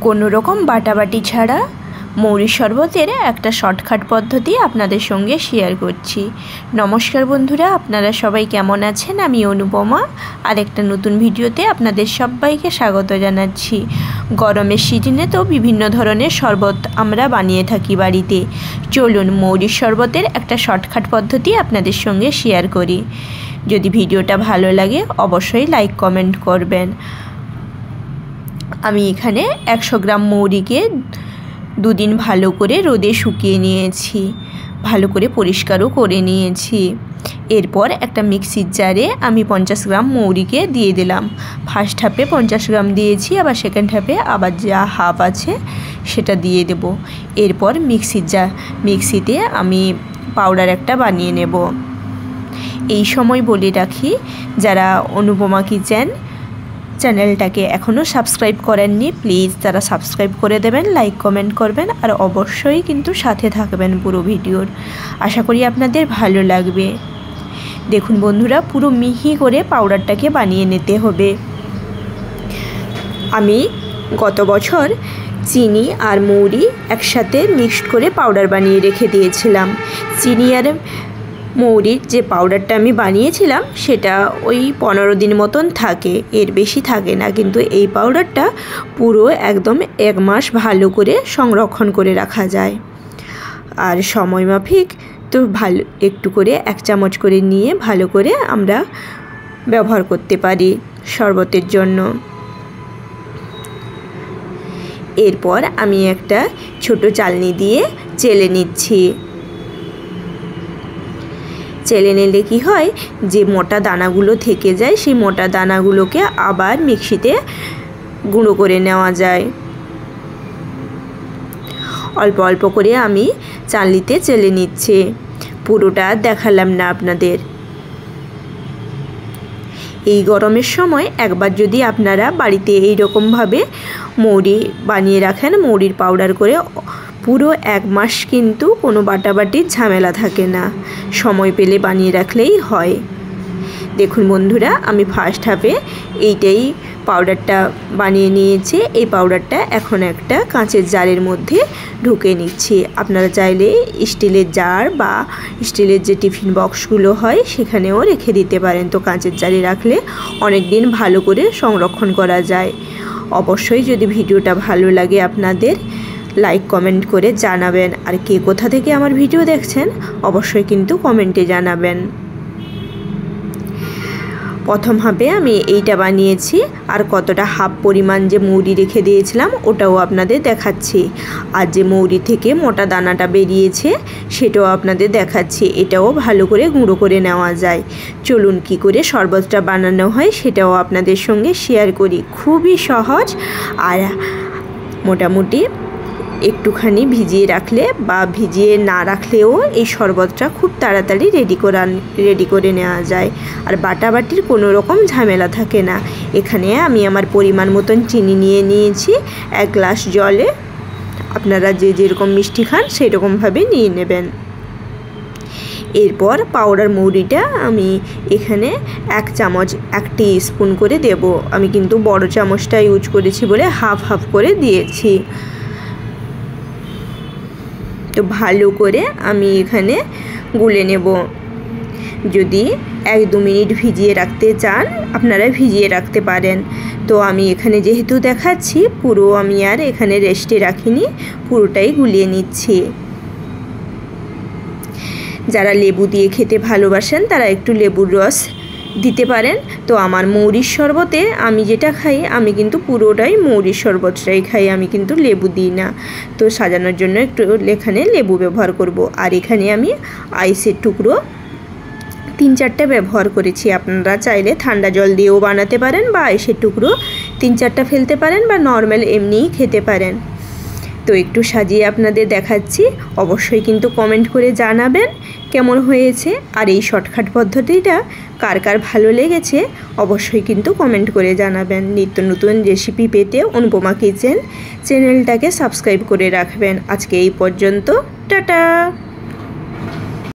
কোনো রকম বাটাবাটি ছাড়া মৌরির শরবতের একটা শর্টকাট পদ্ধতি আপনাদের সঙ্গে শেয়ার করছি। নমস্কার বন্ধুরা, আপনারা সবাই কেমন আছেন? আমি অনুপমা আর একটা নতুন ভিডিওতে আপনাদের সবাইকে স্বাগত জানাচ্ছি। গরমের সিজনে তো বিভিন্ন ধরনের শরবত আমরা বানিয়ে থাকি বাড়িতে। চলুন মৌরির শরবতের একটা শর্টকাট পদ্ধতি আপনাদের সঙ্গে শেয়ার করি। যদি ভিডিওটা ভালো লাগে অবশ্যই লাইক কমেন্ট করবেন। আমি এখানে 100 গ্রাম মৌরিকে দুদিন ভালো করে রোদে শুকিয়ে নিয়েছি, ভালো করে পরিষ্কারও করে নিয়েছি। এরপর একটা মিক্সির জারে আমি 50 গ্রাম মৌরিকে দিয়ে দিলাম। ফার্স্ট হাফে 50 গ্রাম দিয়েছি, আবার সেকেন্ড হাফে আবার যা হাফ আছে সেটা দিয়ে দেব। এরপর মিক্সিতে আমি পাউডার একটা বানিয়ে নেব। এই সময় বলে রাখি, যারা অনুপমা কিচেন চ্যানেলটাকে এখনও সাবস্ক্রাইব করেননি প্লিজ তারা সাবস্ক্রাইব করে দেবেন, লাইক কমেন্ট করবেন আর অবশ্যই কিন্তু সাথে থাকবেন পুরো ভিডিওর। আশা করি আপনাদের ভালো লাগবে। দেখুন বন্ধুরা, পুরো মিহি করে পাউডারটাকে বানিয়ে নিতে হবে। আমি গত বছর চিনি আর মৌরি একসাথে মিক্সড করে পাউডার বানিয়ে রেখে দিয়েছিলাম। চিনি আর মৌরির যে পাউডারটা আমি বানিয়েছিলাম সেটা ওই 15 দিন মতন থাকে, এর বেশি থাকে না। কিন্তু এই পাউডারটা পুরো একদম 1 মাস ভালো করে সংরক্ষণ করে রাখা যায়। আর সময় মাফিক তো ভালো একটু করে 1 চামচ করে নিয়ে ভালো করে আমরা ব্যবহার করতে পারি শরবতের জন্য। এরপর আমি একটা ছোট চালনি দিয়ে চেলে নিচ্ছি। চেলে নিলে কি হয়, যে মোটা দানাগুলো থেকে যায় সেই মোটা দানাগুলোকে আবার মিক্সিতে গুঁড়ো করে নেওয়া যায়। অল্প অল্প করে আমি চালনিতে চেলে নিচ্ছি, পুরোটা দেখালাম না আপনাদের। এই গরমের সময় একবার যদি আপনারা বাড়িতে এই রকমভাবে মৌরি বানিয়ে রাখেন, মৌরির পাউডার করে, পুরো 1 মাস কিন্তু কোনো বাটাবাটির ঝামেলা থাকে না। সময় পেলে বানিয়ে রাখলেই হয়। দেখুন বন্ধুরা, আমি ফার্স্ট হাফে এইটাই পাউডারটা বানিয়ে নিয়েছি। এই পাউডারটা এখন একটা কাঁচের জারের মধ্যে ঢুকে নিচ্ছি। আপনারা চাইলে স্টিলের জার বা স্টিলের যে টিফিন বক্সগুলো হয় সেখানেও রেখে দিতে পারেন। তো কাঁচের জারে রাখলে অনেক দিন ভালো করে সংরক্ষণ করা যায়। অবশ্যই যদি ভিডিওটা ভালো লাগে আপনাদের লাইক কমেন্ট করে জানাবেন। আর কে কোথা থেকে আমার ভিডিও দেখছেন অবশ্যই কিন্তু কমেন্টে জানাবেন। প্রথম হাফে আমি এইটা বানিয়েছি, আর কতটা হাফ পরিমাণ যে মৌরি রেখে দিয়েছিলাম ওটাও আপনাদের দেখাচ্ছি। আর যে মৌরি থেকে মোটা দানাটা বেরিয়েছে সেটাও আপনাদের দেখাচ্ছি। এটাও ভালো করে গুঁড়ো করে নেওয়া যায়। চলুন কি করে শরবতটা বানানো হয় সেটাও আপনাদের সঙ্গে শেয়ার করি। খুবই সহজ, আর মোটামুটি একটুখানি ভিজিয়ে রাখলে বা ভিজিয়ে না রাখলেও এই শরবতটা খুব তাড়াতাড়ি রেডি করে নেওয়া যায়। আর বাটাবাটির কোনো রকম ঝামেলা থাকে না। এখানে আমি আমার পরিমাণ মতন চিনি নিয়ে নিয়েছি 1 গ্লাস জলে। আপনারা যে যেরকম মিষ্টি খান সেই রকমভাবে নিয়ে নেবেন। এরপর পাউডার মৌরিটা আমি এখানে 1 চামচ 1 টিস্পুন করে দেব। আমি কিন্তু বড় চামচটা ইউজ করেছি বলে হাফ হাফ করে দিয়েছি। তো ভালো করে আমি এখানে গুলে নেব। যদি 1-2 মিনিট ভিজিয়ে রাখতে চান আপনারা ভিজিয়ে রাখতে পারেন। তো আমি এখানে যেহেতু দেখাচ্ছি পুরো আমি আর এখানে রেস্টে রাখিনি, পুরোটাই গুলিয়ে নিচ্ছি। যারা লেবু দিয়ে খেতে ভালোবাসেন তারা একটু লেবুর রস দিতে পারেন। তো আমার মৌরির শরবতে আমি যেটা খাই, আমি কিন্তু পুরোটাই মৌরির শরবতটাই খাই, আমি কিন্তু লেবু দিই না। তো সাজানোর জন্য একটু এখানে লেবু ব্যবহার করব। আর এখানে আমি আইসের টুকরো 3-4টা ব্যবহার করেছি। আপনারা চাইলে ঠান্ডা জল দিয়েও বানাতে পারেন বা আইসের টুকরো 3-4টা ফেলতে পারেন বা নর্মাল এমনিই খেতে পারেন। তো একটু সাজিয়ে আপনাদের দেখাচ্ছি। অবশ্যই কিন্তু কমেন্ট করে জানাবেন কেমন হয়েছে। আর এই শর্টকাট পদ্ধতিটা কার কার ভালো লেগেছে অবশ্যই কিন্তু কমেন্ট করে জানাবেন। নিত্য নতুন রেসিপি পেতে অনুপমা কিচেন চ্যানেলটাকে সাবস্ক্রাইব করে রাখবেন। আজকে এই পর্যন্ত, টাটা।